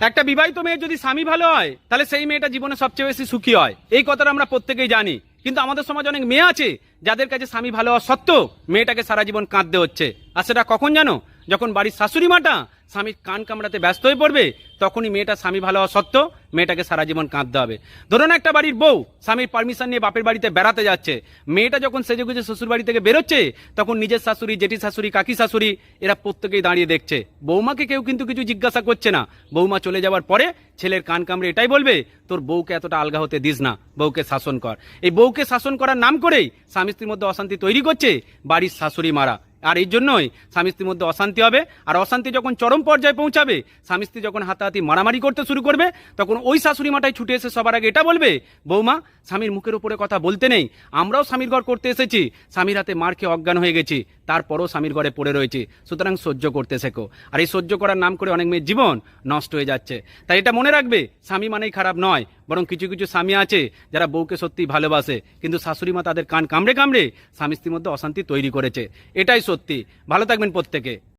একটা বিবাহিত মেয়ের যদি স্বামী ভালো হয় তাহলে সেই মেয়েটা জীবনে সবচেয়ে বেশি সুখী হয়, এই কথাটা আমরা প্রত্যেকেই জানি। কিন্তু আমাদের সমাজে অনেক মেয়ে আছে যাদের কাছে স্বামী ভালো হওয়া সত্ত্বেও মেয়েটাকে সারা জীবন কাঁদতে হচ্ছে। আর সেটা কখন জানো? যখন বাড়ির শাশুড়ি মাটা স্বামীর কান কামড়াতে ব্যস্ত হয়ে পড়বে, তখনই মেয়েটা স্বামী ভালো হওয়া সত্ত্বেও মেয়েটাকে সারা জীবন কাঁদতে হবে। ধরুন একটা বাড়ির বউ স্বামীর পারমিশন নিয়ে বাপের বাড়িতে বেড়াতে যাচ্ছে, মেয়েটা যখন সেজে গুজে শ্বশুর বাড়ি থেকে বেরোচ্ছে, তখন নিজের শাশুড়ি, জেঠি শাশুড়ি, কাকি শাশুড়ি এরা প্রত্যেকেই দাঁড়িয়ে দেখছে। বৌমাকে কেউ কিন্তু কিছু জিজ্ঞাসা করছে না। বৌমা চলে যাওয়ার পরে ছেলের কান কামড়ে এটাই বলবে, তোর বউকে এতটা আলগা হতে দিস না, বউকে শাসন কর। এই বউকে শাসন করার নাম করেই স্বামী স্ত্রীর মধ্যে অশান্তি তৈরি করছে বাড়ির শাশুড়ি মারা। আর এই জন্যই স্বামী স্ত্রীর মধ্যে অশান্তি হবে। আর অশান্তি যখন চরম পর্যায়ে পৌঁছাবে, স্বামী স্ত্রী যখন হাতাহাতি মারামারি করতে শুরু করবে, তখন ওই শাশুড়ি মাটাই ছুটে এসে সবার আগে এটা বলবে, বৌমা স্বামীর মুখের উপরে কথা বলতে নেই, আমরাও স্বামীর ঘর করতে এসেছি, স্বামীর হাতে মার খেয়ে অজ্ঞান হয়ে গেছি, তারপরও স্বামীর ঘরে পড়ে রয়েছে, সুতরাং সহ্য করতে শেখো। আর এই সহ্য করার নাম করে অনেক মেয়ের জীবন নষ্ট হয়ে যাচ্ছে। তাই এটা মনে রাখবে, স্বামী মানেই খারাপ নয়, বরং কিছু কিছু স্বামী আছে যারা বউকে সত্যি ভালোবাসে, কিন্তু শাশুড়ি মা তাদের কান কামড়ে কামড়ে স্বামী স্ত্রীর মধ্যে অশান্তি তৈরি করেছে। এটাই সত্যি। ভালো থাকবেন প্রত্যেকে।